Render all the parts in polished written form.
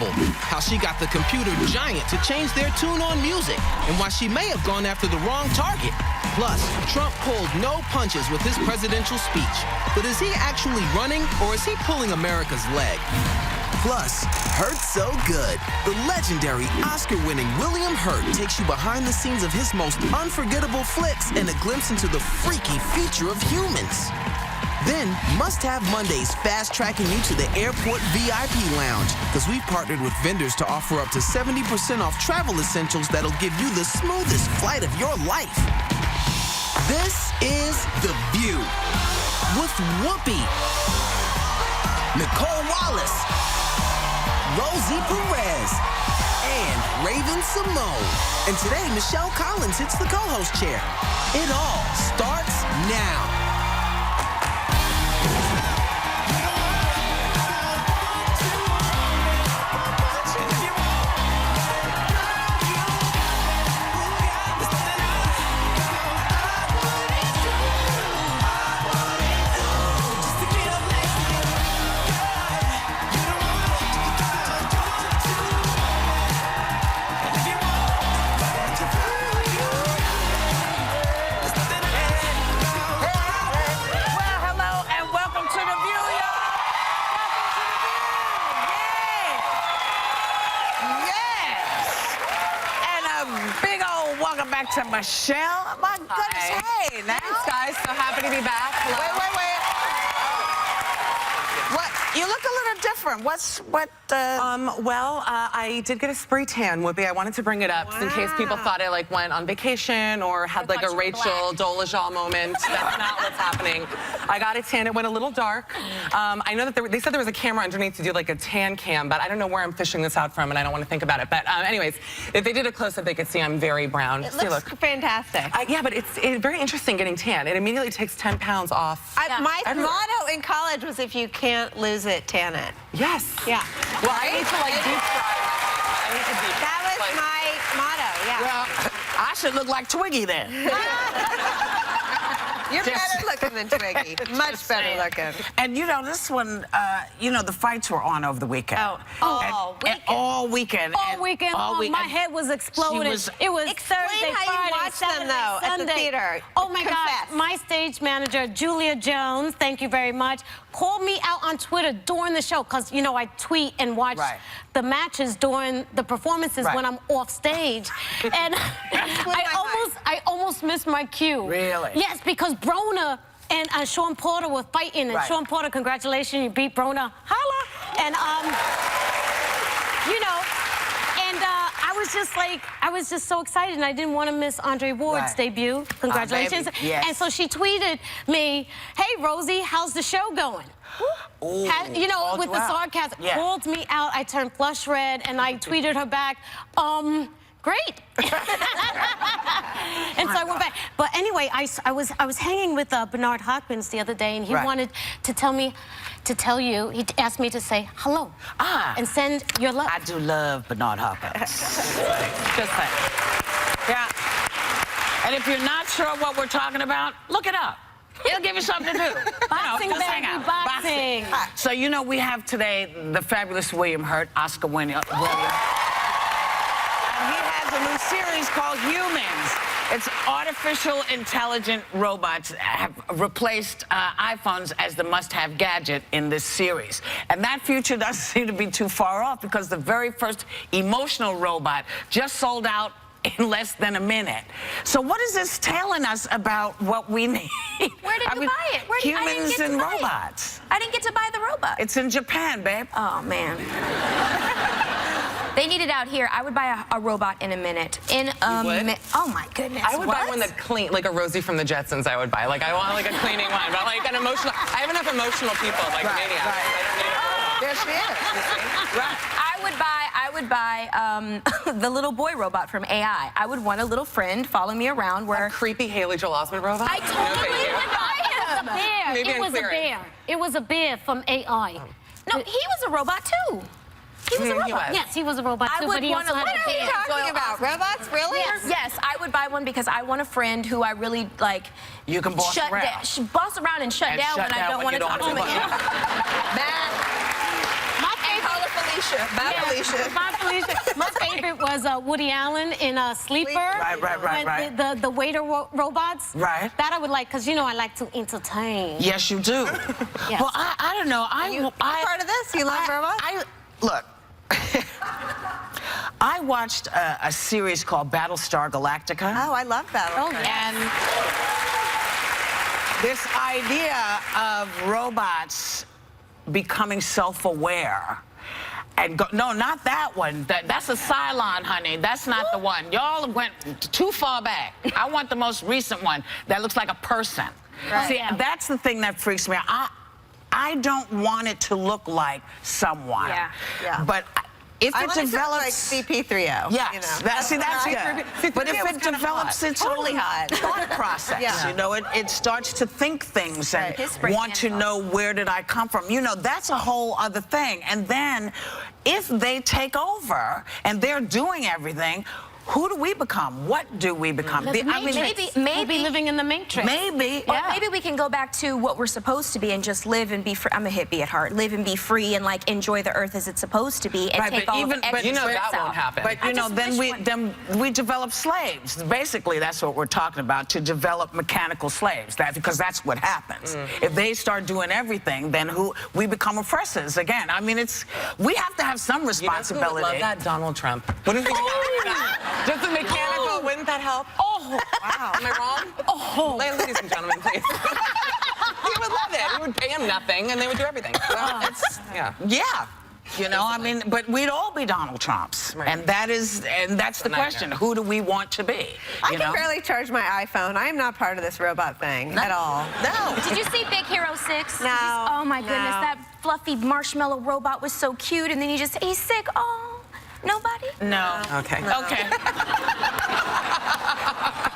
how she got the computer giant to change their tune on music, and why she may have gone after the wrong target. Plus, Trump pulled no punches with his presidential speech. But is he actually running, or is he pulling America's leg? Plus, Hurt So Good. The legendary Oscar-winning William Hurt takes you behind the scenes of his most unforgettable flicks and a glimpse into the freaky future of humans. Then, Must Have Mondays fast-tracking you to the airport VIP lounge, because we've partnered with vendors to offer up to 70% off travel essentials that'll give you the smoothest flight of your life. This is The View with Whoopi, Nicole Wallace, Rosie Perez, and Raven Simone. And today, Michelle Collins hits the co-host chair. It all starts now. To Michelle. My goodness, hey, now. Thanks, guys. So happy to be back. Hello. Wait. What? You look a little different. Well, I did get a spray tan, Whoopi. I wanted to bring it up in case people thought I went on vacation or had like a Rachel Dolezal moment. That's not what's happening. I got a tan. It went a little dark. I know that they said there was a camera underneath to do like a tan cam, but I don't know where I'm fishing this out from, and I don't want to think about it. But anyways, if they did a close-up, they could see I'm very brown. It looks fantastic. Yeah, but it's very interesting getting tan. It immediately takes 10 pounds off. My motto in college was, if you can't lose it, tan it. Yes. Yeah. Well, I need to like deep fry. That was my motto, yeah. Well, I should look like Twiggy then. You're better looking than Twiggy. Much better looking. And you know, this one, the fights were on over the weekend. All weekend. All weekend. My head was exploding. It was Thursday, how Friday, you watched Saturday, them, though, Sunday. at the theater. Oh, my Confess. God. My stage manager, Julia Jones, thank you very much, called me out on Twitter during the show because, you know, I tweet and watch the matches during the performances when I'm off stage. And I almost missed my cue. Really? Yes, because Brona and Sean Porter were fighting. And Sean Porter, congratulations, you beat Brona. Holla. And, you know, and I was just so excited, and I didn't want to miss Andre Ward's debut. Congratulations. Yes. And so she tweeted me, hey, Rosie, how's the show going? Ooh, you know, with the sarcasm, called me out. I turned flush red, and I tweeted her back, great. And so I went back. But anyway, I was hanging with Bernard Hopkins the other day, and he wanted to tell you, he asked me to say hello and send your love. I do love Bernard Hopkins. Just saying. Yeah. And if you're not sure what we're talking about, look it up. It'll give you something to do. Boxing, just hang baby, out. boxing. So, you know, we have today the fabulous William Hurt, Oscar-winning William. And he has a new series called Humans. It's artificial intelligent robots have replaced iPhones as the must-have gadget in this series. And that future doesn't seem to be too far off, because the very first emotional robot just sold out in less than a minute. So what is this telling us about what we need? Where did you buy it? Humans and robots. I didn't get to buy the robot. It's in Japan, babe. Oh, man. They need it out here. I would buy a robot in a minute. In a minute. Oh, my goodness. I would buy one that clean, like a Rosie from the Jetsons. I would buy. Like, I want like a cleaning one, but like an emotional. I have enough emotional people, like maniacs. I don't need a robot. There she is. Right. I would buy the little boy robot from AI. I would want a little friend follow me around where... A creepy Haley Joel Osment robot? I totally would buy him. Maybe It was a bear. It was a bear from AI. No, he was a robot, too. He was a robot. Yes, he was a robot, too, but he also had a What are you talking about? Robots? Really? Yes, I would buy one because I want a friend who I really, like... You can boss around. Boss around and shut down when I don't want to talk to him again. Matt. And colorfully Felicia. Bye, Felicia. Bye, Felicia. My favorite was Woody Allen in Sleeper. Right. The waiter robots. Right. That I would like, because, you know, I like to entertain. Yes, you do. Yes. Well, I don't know. You part of this? You love robots? Look. I watched a series called Battlestar Galactica. Oh, I love that. Oh, yes. And this idea of robots becoming self-aware. And no, not that one. That's a Cylon, honey. That's not the one. Y'all went too far back. I want the most recent one that looks like a person. Right. See, that's the thing that freaks me out. I don't want it to look like someone. Yeah. But if I it want it to look develops, like CP3O. yes, You know? that's good. But if CP3O it was kinda develops hot. its Totally own hot. thought process, Yeah. you know, it starts to think things and His spray want to tan know where did I come from. You know, that's a whole other thing. And then if they take over and they're doing everything, who do we become? What do we become? The Matrix. We'll be living in the Matrix. Maybe. Or maybe we can go back to what we're supposed to be and just live and be free. I'm a hippie at heart. Live and be free and like enjoy the earth as it's supposed to be and Right, take but all even- of the but You know extra that out. won't happen. But you I know, just wish then we develop slaves. Basically, that's what we're talking about, to develop mechanical slaves. Because that's what happens. If they start doing everything, then we become oppressors again. I mean, we have to have some You know who responsibility. would love that? Donald Trump. What do you think about that? Just a mechanical, wouldn't that help? Oh, Wow. Am I wrong? oh. Ladies and gentlemen, please. He would love it. He would pay him nothing, and they would do everything. So yeah. Yeah. You know, I mean, but we'd all be Donald Trumps. Right. And that's the question. Who do we want to be? I You can know? barely charge my iPhone. I am not part of this robot thing at all. No. Did you see Big Hero 6? No. Oh my goodness, No. that fluffy marshmallow robot was so cute, and then he's sick. Oh, nobody? No. Okay. Okay.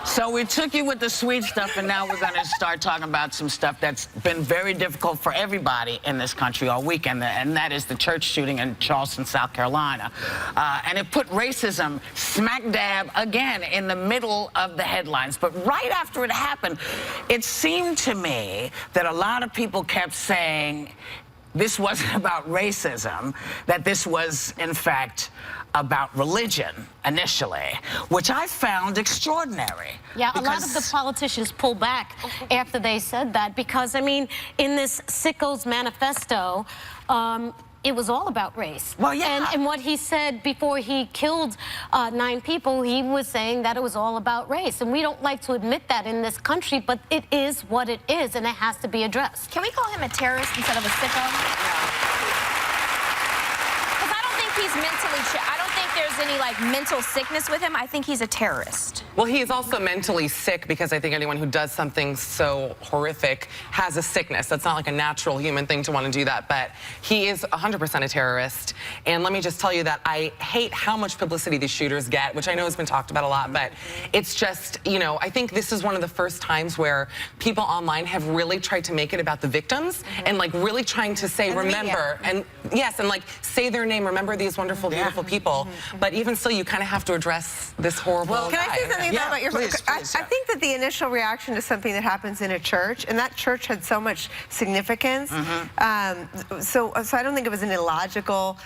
So we took you with the sweet stuff, and now we're going to start talking about some stuff that's been very difficult for everybody in this country all weekend, and that is the church shooting in Charleston, South Carolina. And it put racism smack dab again in the middle of the headlines. But right after it happened, it seemed to me that a lot of people kept saying this wasn't about racism, that this was, in fact, about religion initially, which I found extraordinary. Yeah, a lot of the politicians pulled back after they said that because, I mean, in this Sicko's manifesto, it was all about race. Well, yeah. And what he said before he killed 9 people, he was saying that it was all about race. And we don't like to admit that in this country, but it is what it is, and it has to be addressed. Can we call him a terrorist instead of a sicko? Because I don't think he's mentally... I don't think there's any, like, mental sickness with him. I think he's a terrorist. Well, he is also mentally sick because I think anyone who does something so horrific has a sickness. That's not like a natural human thing to want to do that, but he is 100% a terrorist. And let me just tell you that I hate how much publicity these shooters get, which I know has been talked about a lot, but it's just, you know, I think this is one of the first times where people online have really tried to make it about the victims and like really trying to say, remember, and yes, and like say their name, remember these wonderful, beautiful people. But even still, you kind of have to address this horrible Can I say something Yeah, about your please, I please, think that the initial reaction to something that happens in a church, and that church had so much significance, so I don't think it was an illogical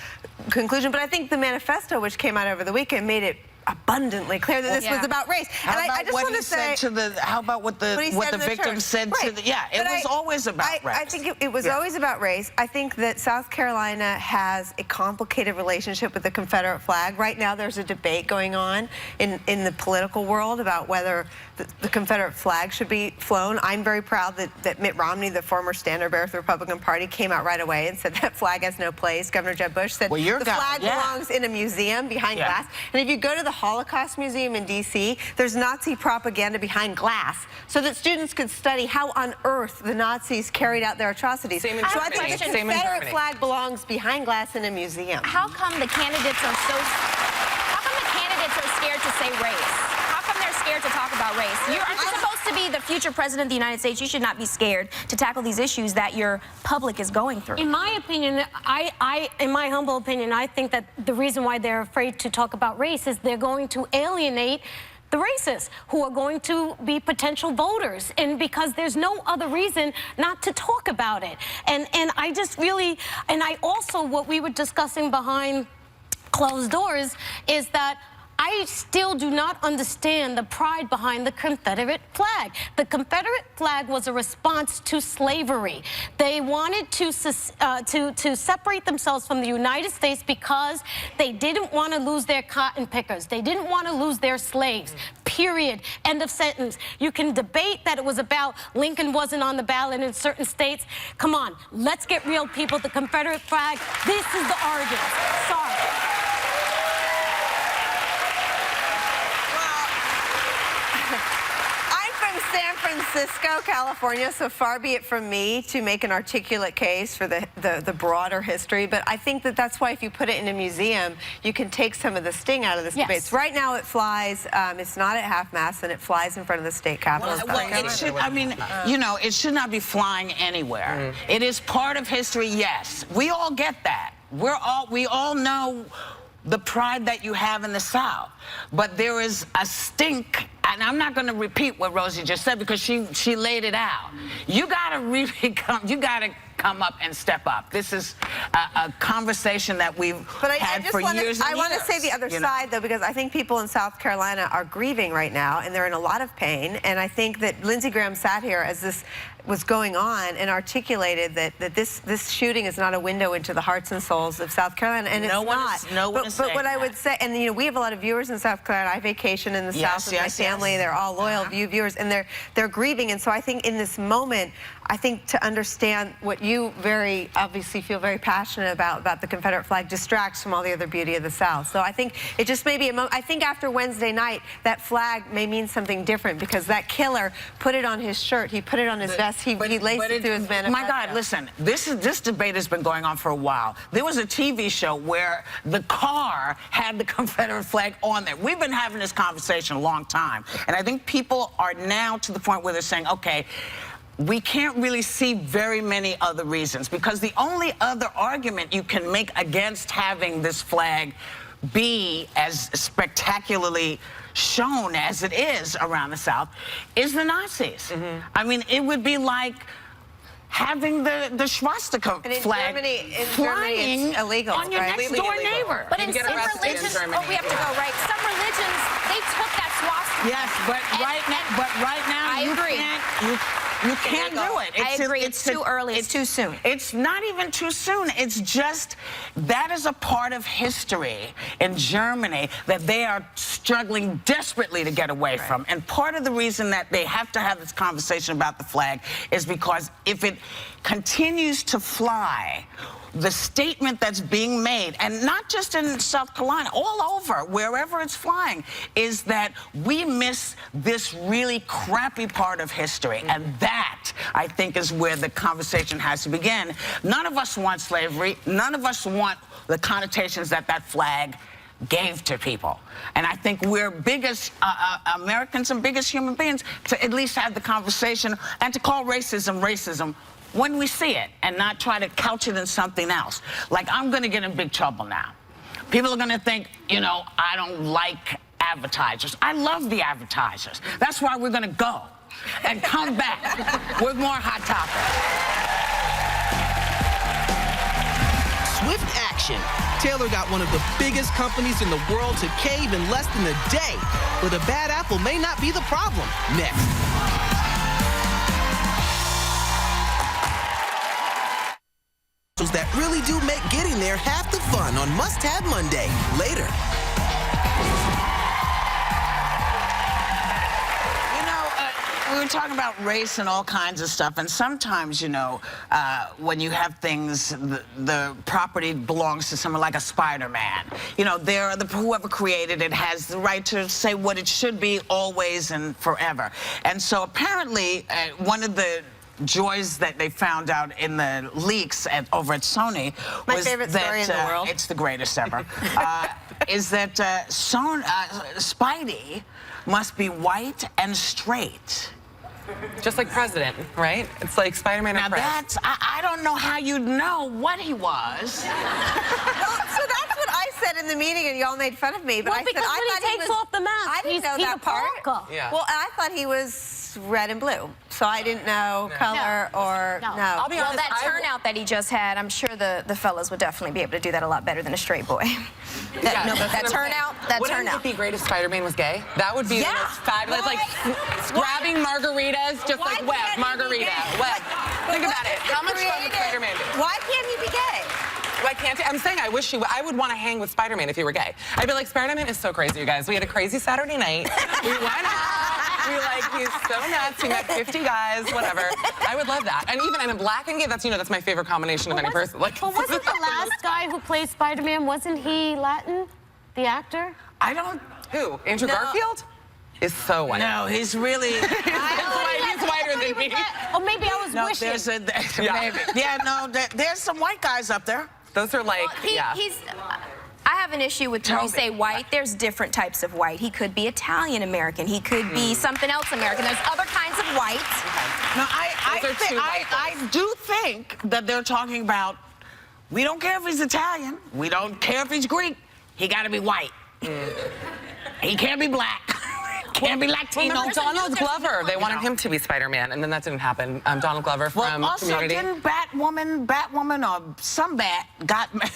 conclusion, but I think the manifesto, which came out over the weekend, made it abundantly clear that this was about race. How And about I just what want he to say, said to the? How about what the victim church. said to the? Yeah, it But was always about race. I think it was always about race. I think that South Carolina has a complicated relationship with the Confederate flag. Right now, there's a debate going on in the political world about whether the Confederate flag should be flown. I'm very proud that Mitt Romney, the former standard bearer of the Republican Party, came out right away and said that flag has no place. Governor Jeb Bush said the flag belongs in a museum behind glass. And if you go to the Holocaust Museum in D.C., there's Nazi propaganda behind glass so that students could study how on earth the Nazis carried out their atrocities. Same in So I Germany. think the Same in Confederate Germany. flag belongs behind glass in a museum. How come the candidates are so... How come the candidates are scared to say race? How come they're scared to talk about race? Aren't you supposed to be the future president of the United States? You should not be scared to tackle these issues that your public is going through. In my opinion, in my humble opinion, I think that the reason why they're afraid to talk about race is they're going to alienate the racists who are going to be potential voters, and because there's no other reason not to talk about it. And I just really, and I also, what we were discussing behind closed doors is that I still do not understand the pride behind the Confederate flag. The Confederate flag was a response to slavery. They wanted to separate themselves from the United States because they didn't want to lose their cotton pickers. They didn't want to lose their slaves. Period. End of sentence. You can debate that it was about Lincoln wasn't on the ballot in certain states. Come on, let's get real, people. The Confederate flag, this is the origin. Sorry. San Francisco, California, so far be it from me to make an articulate case for the broader history, but I think that that's why if you put it in a museum, you can take some of the sting out of this debate. Right now it flies, it's not at half-mast, and it flies in front of the state capitol. Well, it should, I mean, you know, it should not be flying anywhere. It is part of history, yes. We all get that. We all know the pride that you have in the South, but there is a stink. And I'm not going to repeat what Rosie just said because she laid it out. You got to really come up and step up. This is a conversation that we've had for years and years. I want to say the other side, though, because I think people in South Carolina are grieving right now, and they're in a lot of pain. And I think that Lindsey Graham sat here as this was going on and articulated that this shooting is not a window into the hearts and souls of South Carolina, and it's not. No one is saying but what I would say, and you know, we have a lot of viewers in South Carolina. I vacation in the South with my family. They're all loyal viewers, and they're grieving. And so I think in this moment, I think to understand what you very obviously feel very passionate about the Confederate flag distracts from all the other beauty of the South. So I think it just may be a moment. I think after Wednesday night, that flag may mean something different because that killer put it on his shirt. He put it on his vest. He laced it through his manifesto. My God, listen, this debate has been going on for a while. There was a TV show where the car had the Confederate flag on there. We've been having this conversation a long time, and I think people are now to the point where they're saying, okay, we can't really see very many other reasons, because the only other argument you can make against having this flag be as spectacularly shown as it is around the South is the Nazis. I mean, it would be like having the swastika flag flying it's illegal, on your next door neighbor. But in some religions, we have to go right. Some religions, they took that swastika. Yes, but right now, you can't do it. I agree. It's too early. It's too soon. It's not even too soon. It's just that is a part of history in Germany that they are struggling desperately to get away from. And part of the reason that they have to have this conversation about the flag is because if it continues to fly, the statement that's being made, and not just in South Carolina, all over, wherever it's flying, is that we miss this really crappy part of history. And that, I think, is where the conversation has to begin. None of us want slavery. None of us want the connotations that that flag gave to people. And I think we're biggest Americans and biggest human beings to at least have the conversation and to call racism racism when we see it and not try to couch it in something else. Like, I'm going to get in big trouble now. People are going to think, you know, I don't like advertisers. I love the advertisers. That's why we're going to go and come back with more Hot Topics. Swift action. Taylor got one of the biggest companies in the world to cave in less than a day. But a bad apple may not be the problem. Next. That really do make getting there half the fun on Must Have Monday. Later. We were talking about race and all kinds of stuff, and sometimes, you know, when you have things, the property belongs to someone like a Spider-Man. You know, whoever created it has the right to say what it should be always and forever. And so apparently, one of the joys that they found out in the leaks over at Sony was favorite story in the world. It's the greatest ever. Is that Spidey must be white and straight. Just like President, right? It's like Spider-Man and President. I don't know how you'd know what he was. Well, so that's what I say. said in the meeting, and y'all made fun of me, but Well, I said because I when thought he takes off the mask, I didn't know he's that a part. Parker. Yeah. Well, I thought he was red and blue, so I didn't know color or No. I'll be Well, honest, that turnout that he just had, I'm sure the fellas would definitely be able to do that a lot better than a straight boy. Yeah, No, that's that what I'm turnout, saying. that Wouldn't turnout. it be great if Spider-Man was gay? That would be the Yeah. most fabulous. Like, grabbing margaritas, just Why like Webb, can't he be margarita, gay? Webb. Think What about it. is the How much fun would creative- Spider-Man be? Why can't he be gay? Why can't he? I'm saying I wish he would. I would want to hang with Spider-Man if he were gay. I'd be like, Spider-Man is so crazy, you guys. We had a crazy Saturday night. We went out. We were like, he's so nuts. He met 50 guys, whatever. I would love that. And even in black and gay, that's, that's my favorite combination of any person. Like, But wasn't the last guy who played Spider-Man, wasn't he Latin? The actor? I don't. Who? Andrew No. Garfield? Is so white. No, he's really. He's whiter than me. Or maybe I was No, wishing. there's a. Yeah. Maybe. Yeah, no, there's some white guys up there. Those are like, Well, I have an issue with when you say white. There's different types of white. He could be Italian American. He could be something else American. There's other kinds of white. No, Those are two white I do think that they're talking about. We don't care if he's Italian. We don't care if he's Greek. He got to be white. He can't be black. Can't be Latino. Remember Donald Glover? They wanted him to be Spider-Man, and then that didn't happen. Donald Glover from Well, also, Community. didn't Batwoman, or some bat got married?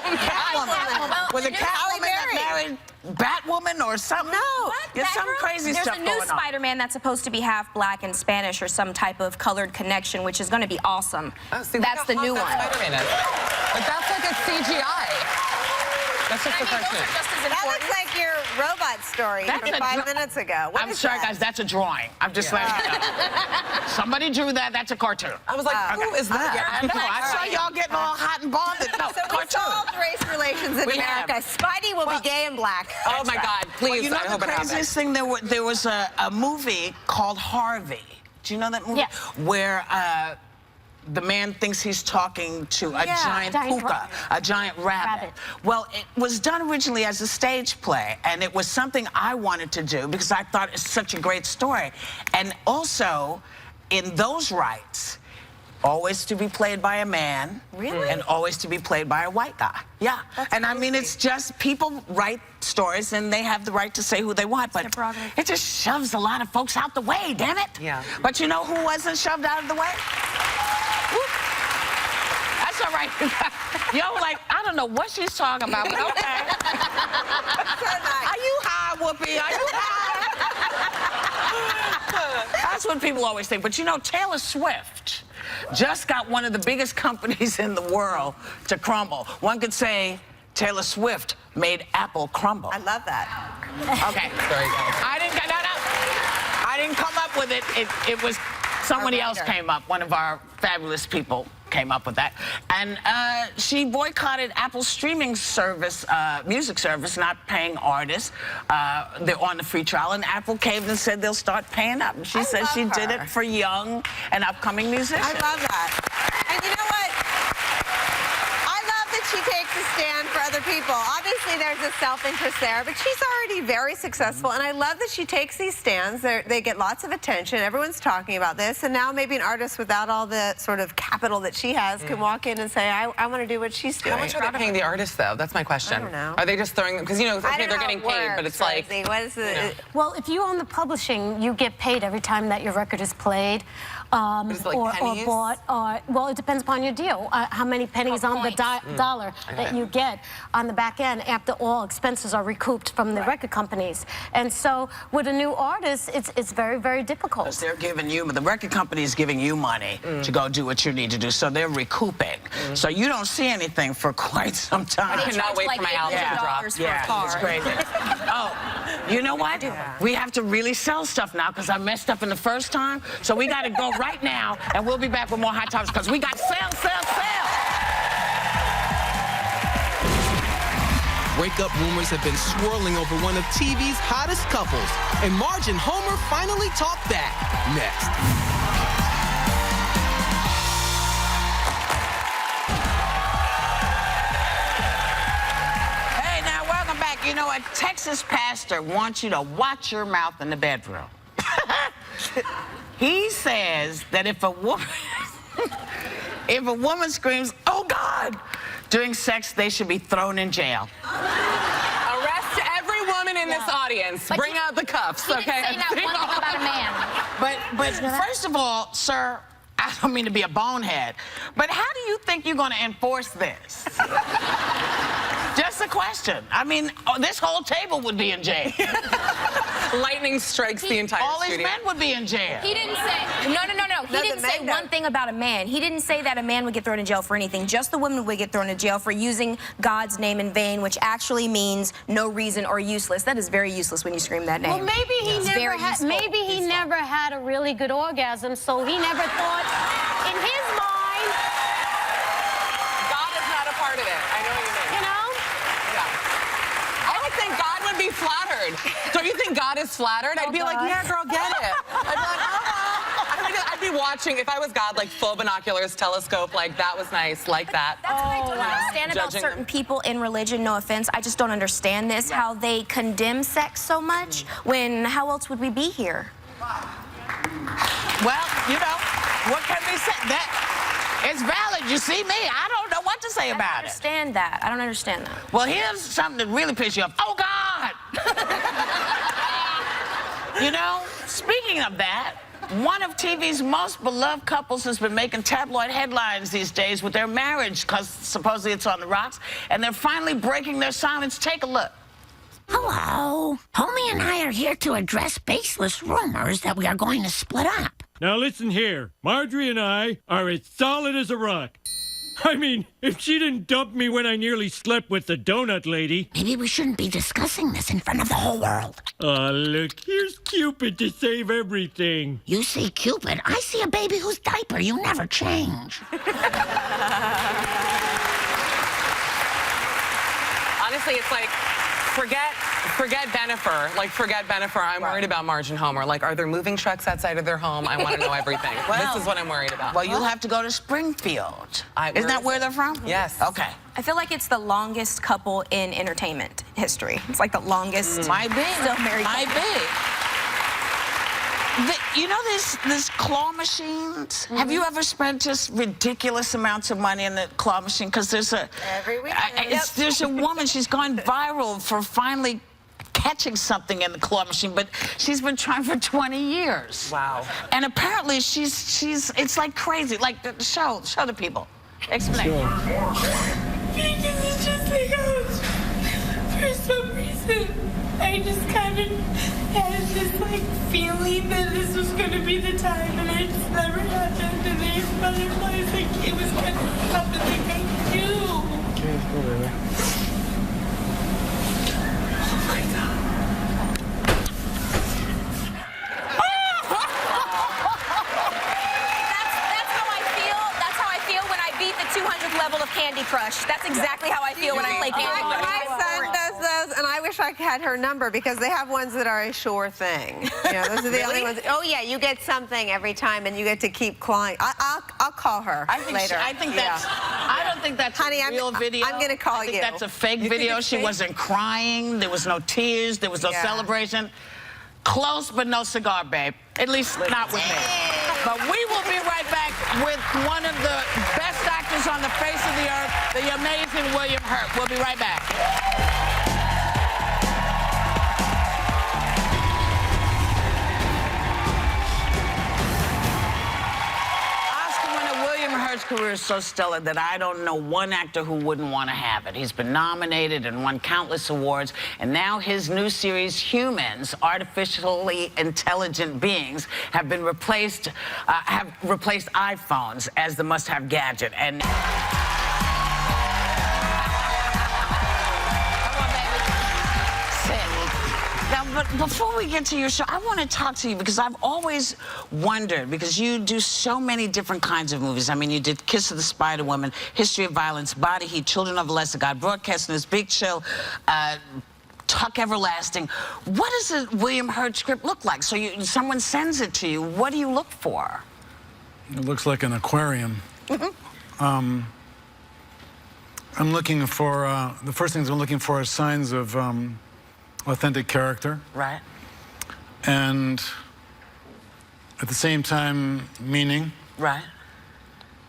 Catwoman. Was it New Catwoman that married Batwoman or something? No. There's some crazy There's stuff a new going on. Spider-Man that's supposed to be half black and Spanish or some type of colored connection, which is going to be awesome. Oh, see, That's look the how new hot one. that Spider-Man is. But that's like a CGI. That's just I a mean, those cartoon. are just as That important. looks like your robot story That's from a 5 dra- minutes ago. What I'm is sorry, that? guys, that's a drawing. I'm just letting you know. Somebody drew that. That's a cartoon. I was like, who is that? Yeah, I know. I saw y'all getting all hot and bothered. No, So we cartoon. solved race relations in We have. America. Spidey will be gay and black. Oh my God, please, Well, you know I hope the it happens. craziest thing? There was a movie called Harvey. Do you know that movie? Yes. Where the man thinks he's talking to a giant Giant puka, rabbit. a giant rabbit. Rabbit. Well, it was done originally as a stage play, and it was something I wanted to do because I thought it's such a great story. And also, in those rights, always to be played by a man. Really? And always to be played by a white guy. Yeah. And I mean, it's just people write stories and they have the right to say who they want, but their prerogative. it just shoves a lot of folks out the way, damn it. Yeah. But you know who wasn't shoved out of the way? Whoop. That's all right. Yo, like, I don't know what she's talking about, but okay. Are you high, Whoopi? Are you high? That's what people always think. But you know, Taylor Swift just got one of the biggest companies in the world to crumble. One could say Taylor Swift made Apple crumble. I love that. Okay. Sorry, guys. I didn't come up with it. It was somebody else came up. One of our fabulous people came up with that. And she boycotted Apple's streaming service, music service, not paying artists. They're on the free trial. And Apple caved and said they'll start paying up. And she said love she did her. it for young and upcoming musicians. I love that. And you know what? I love that she takes a stand for other people. Obviously, there's a self-interest there, but she's already very successful. And I love that she takes these stands. They get lots of attention. Everyone's talking about this. And now maybe an artist without all the sort of capital that she has can walk in and say, I want to do what she's doing. How much are they paying the artists, though? That's my question. I don't know. Are they just throwing them? Because, I okay, don't they're know getting how it paid, but works, it's like... Rosie. What is the... Well, if you own the publishing, you get paid every time that your record is played, Is it like or pennies? bought. Well, it depends upon your deal. How many pennies on the dollar that you get on the back end after all expenses are recouped from the record companies. And so, with a new artist, it's very, very difficult. Because they're giving you, the record company is giving you money to go do what you need to do. So they're recouping. So you don't see anything for quite some time. I cannot wait for my album to drop. $800 for a car. It's crazy. Oh, you know what? We have to really sell stuff now because I messed up in the first time. So we got to go right now, and we'll be back with more Hot Topics because we got sell. Breakup rumors have been swirling over one of TV's hottest couples, and Marge and Homer finally talk back. Next. Hey, now welcome back. You know, a Texas pastor wants you to watch your mouth in the bedroom. He says that if a woman screams, "Oh God," doing sex, they should be thrown in jail. Arrest every woman in this audience. But Bring out the cuffs, He okay? didn't say not one thing about a man. But first of all, sir, I don't mean to be a bonehead, but how do you think you're going to enforce this? Just a question. I mean, this whole table would be in jail. Lightning strikes the entire All these studio. men would be in jail. He didn't say, no. He didn't say one thing about a man. He didn't say that a man would get thrown in jail for anything. Just the woman would get thrown in jail for using God's name in vain, which actually means no reason or useless. That is very useless when you scream that name. Well, maybe he never had a really good orgasm, so he never thought in his mind, God is not a part of it. I know what you mean. you know? Yeah. I don't think God would be flattered. Don't you think God is flattered? I'd be like, God. yeah, girl, get it. I'd be like, I'd be watching, if I was God, like full binoculars, telescope, like that was nice, like that. That's what I don't understand about Judging certain them. people in religion, no offense. I just don't understand this, how they condemn sex so much when how else would we be here? Well, you know, what can we say? That it's valid. You see me? I don't know what to say I don't about it. understand that. I don't understand that. Well, here's something that really pisses you off. Oh, God! You know, speaking of that, one of TV's most beloved couples has been making tabloid headlines these days with their marriage because supposedly it's on the rocks, and they're finally breaking their silence. Take a look. Hello. Homie and I are here to address baseless rumors that we are going to split up. Now listen here. Marjorie and I are as solid as a rock. I mean, if she didn't dump me when I nearly slept with the donut lady. Maybe we shouldn't be discussing this in front of the whole world. Aw, look, here's Cupid to save everything. You see Cupid, I see a baby whose diaper you never change. Honestly, it's like, forget Bennifer. Like, forget Bennifer. I'm worried about Marge and Homer. Like, are there moving trucks outside of their home? I want to know everything. This is what I'm worried about. Well, you'll have to go to Springfield. Isn't that where they're from? Yes. Okay. I feel like it's the longest couple in entertainment history. It's like the longest. Might be. Still married. Might be. You know these claw machines? Have you ever spent just ridiculous amounts of money in the claw machine? Because there's Every weekend. there's a woman, she's gone viral for finally catching something in the claw machine, but she's been trying for 20 years. Wow. And apparently it's like crazy. Like, show the people. Explain. Because it's just like, for some reason, I just kind of had this like feeling that this was going to be the time, and it just never happened. And these butterflies, like, it was going to happen, like I knew. Oh my God. That's how I feel when I beat the 200th level of Candy Crush. That's exactly how I feel when I play Candy Crush. My son does those, and I wish I had her number because they have ones that are a sure thing. You know, those are the only ones. Oh yeah, you get something every time, and you get to keep clawing. I'll call her later. I think that's. I don't think that's Honey, a real video. I'm gonna call I think you. that's a fake You think video. it's She fake? wasn't crying. There was no tears. There was no Yeah. celebration. Close, but no cigar, babe. At least not with me. But we will be right back with one of the best actors on the face of the earth, the amazing William Hurt. We'll be right back. Hurt's career is so stellar that I don't know one actor who wouldn't want to have it. He's been nominated and won countless awards, and now his new series, Humans, Artificially Intelligent Beings, have replaced iPhones as the must-have gadget. And now, but before we get to your show, I want to talk to you because I've always wondered, because you do so many different kinds of movies. I mean, you did Kiss of the Spider Woman, History of Violence, Body Heat, Children of a Lesser God, Broadcast News, Big Chill, Tuck Everlasting. What does a William Hurt script look like? So someone sends it to you. What do you look for? It looks like an aquarium. I'm looking for, the first things I'm looking for are signs of authentic character. Right. And at the same time, meaning. Right.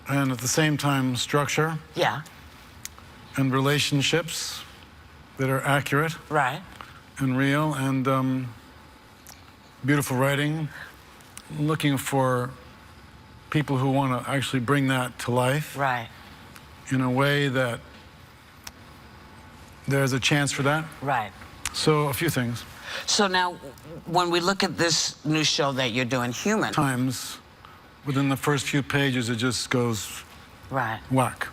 And at the same time, structure. Yeah. and relationships that are accurate Right. and real, and beautiful writing. Looking for people who want to actually bring that to life Right. in a way that there's a chance for that. Right. So a few things. So now, when we look at this new show that you're doing, Human. Times, within the first few pages, it just goes Right. whack,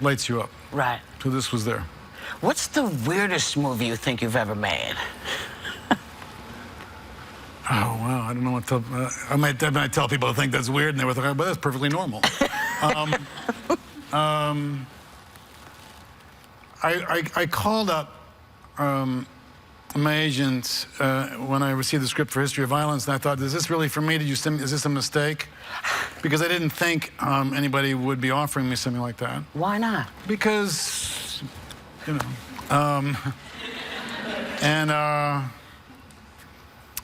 lights you up. Right. So this was there. What's the weirdest movie you think you've ever made? Oh, wow, I don't know what to... I might tell people to think that's weird, and they were thinking, but that's perfectly normal. I called up my agent when I received the script for History of Violence, and I thought, is this really for me? Is this a mistake? Because I didn't think anybody would be offering me something like that. Why not? Because, you know... and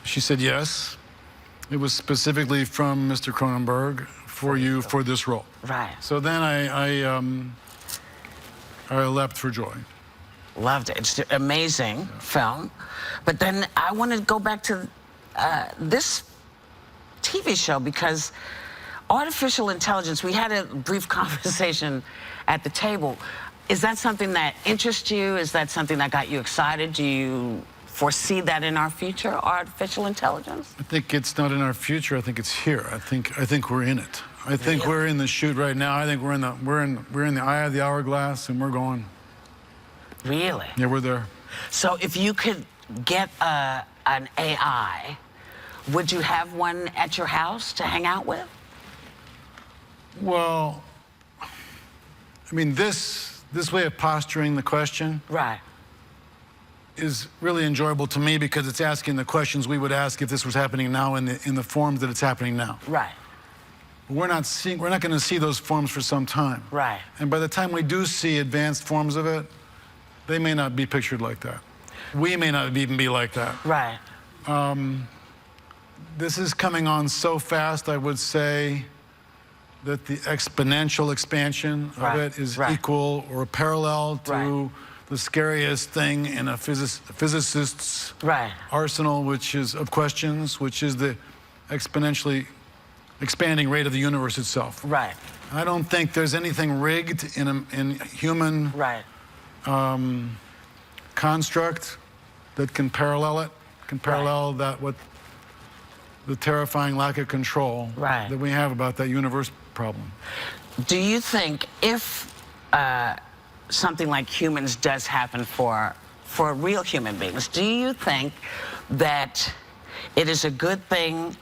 she said yes. It was specifically from Mr. Cronenberg for you for this role. Right. So then I leapt for joy. Loved it. It's an amazing film. But then I want to go back to this TV show, because artificial intelligence, we had a brief conversation at the table. Is that something that interests you? Is that something that got you excited? Do you foresee that in our future, artificial intelligence? I think it's not in our future. I think it's here. I think we're in it. I think we're in the chute right now. I think we're in the eye of the hourglass, and we're going. Really? Yeah, we're there. So if you could get an AI, would you have one at your house to hang out with? Well, I mean, this way of posturing the question. Right. Is really enjoyable to me, because it's asking the questions we would ask if this was happening now in the forms that it's happening now. Right. We're not going to see those forms for some time. Right. And by the time we do see advanced forms of it, they may not be pictured like that. We may not even be like that. Right. This is coming on so fast, I would say that the exponential expansion of it is equal or parallel to the scariest thing in a physicist's arsenal, which is of questions, which is the exponentially expanding rate of the universe itself. Right. I don't think there's anything rigged in human construct that can parallel it, what the terrifying lack of control that we have about that universe problem. Do you think if something like Humans does happen for real human beings, do you think that it is a good thing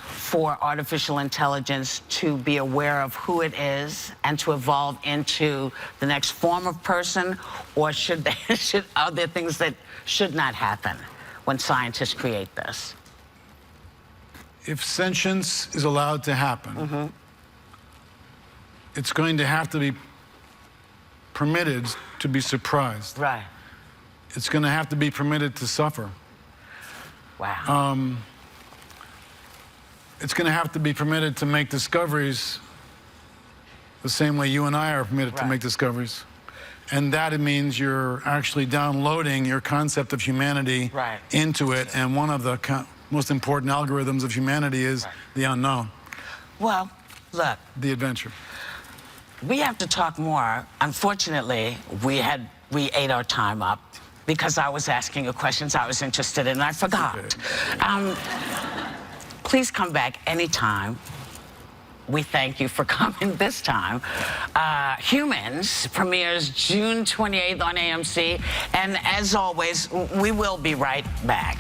for artificial intelligence to be aware of who it is and to evolve into the next form of person, or are there things that should not happen when scientists create this? If sentience is allowed to happen, it's going to have to be permitted to be surprised. Right. It's going to have to be permitted to suffer. Wow. It's going to have to be permitted to make discoveries the same way you and I are permitted to make discoveries. And that it means you're actually downloading your concept of humanity into it. And one of the most important algorithms of humanity is the unknown. Well, look. The adventure. We have to talk more. Unfortunately, we ate our time up because I was asking you questions I was interested in, and I forgot. Okay. Please come back anytime. We thank you for coming this time. Humans premieres June 28th on AMC. And as always, we will be right back.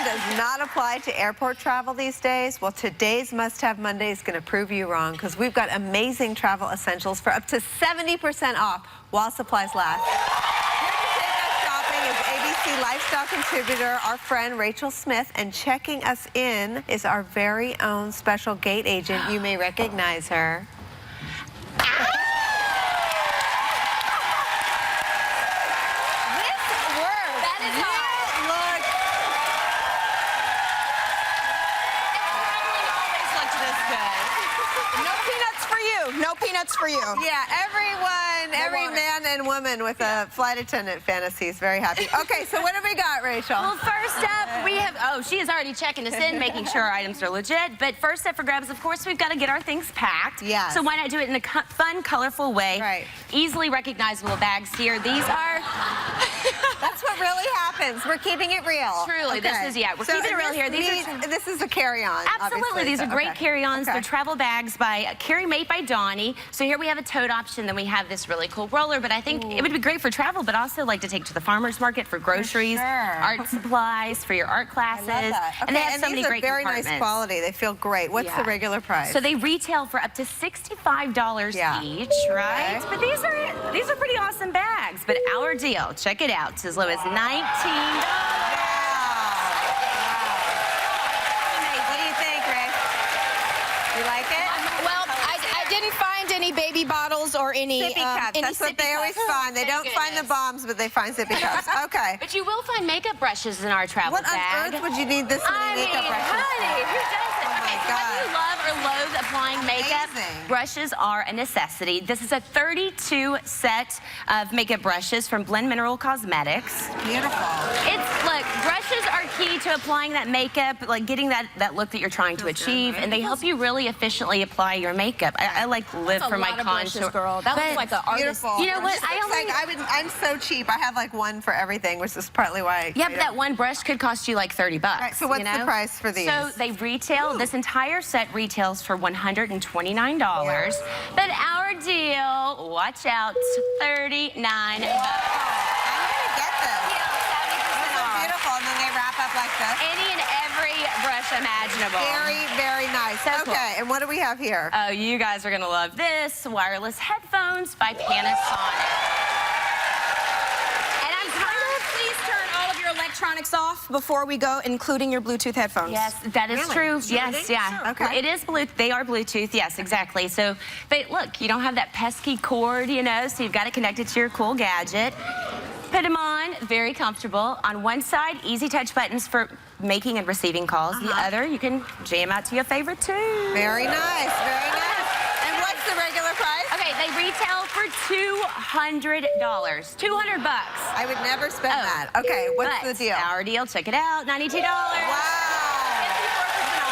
Does not apply to airport travel these days. Well, today's Must-Have Monday is going to prove you wrong, because we've got amazing travel essentials for up to 70% off while supplies last. Here to take us shopping is ABC lifestyle contributor, our friend Rachel Smith, and checking us in is our very own special gate agent. You may recognize her. No peanuts for you. No peanuts for you. Yeah, everyone, every man and woman with a flight attendant fantasy is very happy. Okay, so what have we got, Rachel? Well, first up, we have, she is already checking us in, making sure our items are legit. But first up for grabs, of course, we've got to get our things packed. Yes. So why not do it in a fun, colorful way? Right. Easily recognizable bags here. These are... That's what really happens. We're keeping it real. Truly, okay. we're keeping it real here. This is a carry-on. Absolutely, these are great carry-ons. Okay. They're travel bags by Carry Mate by Donnie. So here we have a tote option, then we have this really cool roller, but I think it would be great for travel, but also like to take to the farmer's market for groceries, art supplies, for your art classes. I love that. Okay, and they have so many great very compartments. nice quality. They feel great. What's the regular price? So they retail for up to $65 each, right? Okay. But these are pretty awesome bags. But our deal, check it out, it's as low as $19. What do you think, Ray? You like it? Well, I didn't find any baby bottles or any sippy cups. any That's what they always find. They don't find the bombs, but they find sippy cups. Okay. But you will find makeup brushes in our travel What bag. on earth would you need this many makeup brushes? Honey, who doesn't? Oh Okay, so whether you love or loathe applying makeup, Amazing. brushes are a necessity. This is a 32 set of makeup brushes from Blend Mineral Cosmetics. Beautiful. Look, brushes are key to applying that makeup, like getting that look that you're trying to achieve, and they help you really efficiently apply your makeup. I like live for my contour. Girl. That looks like an artist. Beautiful. You know what? I'm so cheap. I have like one for everything, which is partly why. Yeah, but that one brush could cost you like $30. Right, so what's the price for these? So they retail, this entire set retails for $129. But our deal, watch out, $39. I'm gonna get this. These are beautiful, and then they wrap up like this. Any and every brush imaginable. Very, very nice. So cool. Okay, and what do we have here? Oh, you guys are gonna love this. Wireless headphones by Panasonic. Please turn all of your electronics off before we go, including your Bluetooth headphones. Yes, that is true. Yes, yeah. Sure. Okay. It is Bluetooth. They are Bluetooth. Yes, exactly. So, but look, you don't have that pesky cord, you know, so you've got it connected to your cool gadget. Put them on, very comfortable. On one side, easy touch buttons for making and receiving calls. The other, you can jam out to your favorite tune. Very nice, very nice. And what's the regular price? Okay, they retail for $200. $200 bucks. I would never spend that. Okay, what's the deal? Our deal, check it out, $92. Wow. 54% off.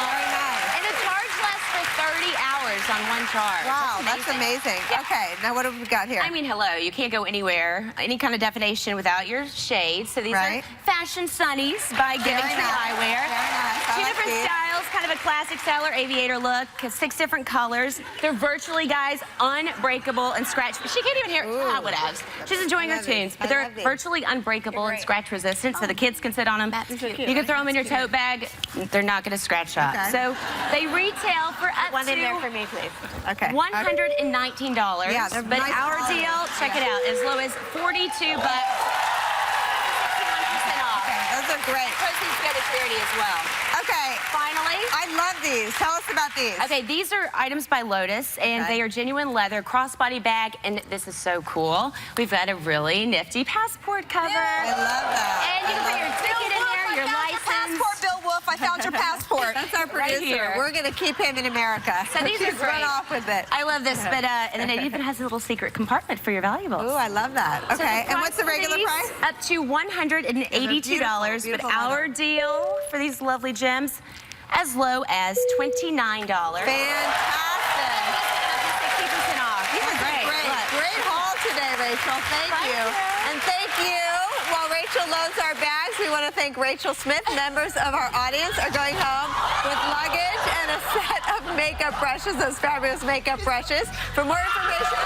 Very nice. And it's charge less for 30 hours on one charge. Wow, that's amazing. Yeah. Okay, now what have we got here? I mean, hello, you can't go anywhere, any kind of definition without your shades. So these are Fashion Sunnies by Giving Tree Eyewear. Very nice. Two different styles, kind of a classic style or aviator look, 6 different colors. They're virtually, guys, unbreakable and scratch. She can't even hear whatevs. She's enjoying her tunes, but they're virtually unbreakable and scratch resistant, so the kids can sit on them. That's cute. You can throw them in your tote bag. They're not going to scratch up. Okay. So they retail for up One to in there for me, please. Okay. $119. Yeah, they're but nice our quality. deal, check it out, as low as $42. 61% off. Okay, those are great. Proceeds go to charity as well. Okay. Finally. I love these. Tell us about these. Okay, these are items by Lotus, and they are genuine leather crossbody bag, and this is so cool. We've got a really nifty passport cover. I love that. And you can put your ticket in there, your license. Passport, Bill Wolf. I found your passport. That's our producer. here. We're going to keep him in America. So these She's are great. run off with it. I love this, but and then it even has a little secret compartment for your valuables. Ooh, I love that. So Okay, and what's the for regular these, price? Up to $182, beautiful but our deal for these lovely gems, as low as $29. Fantastic. 60% off. These are great. Great haul today, Rachel. Thank you. And thank you. While Rachel loads our bags, we want to thank Rachel Smith. Members of our audience are going home with luggage and a set of makeup brushes, those fabulous makeup brushes. For more information,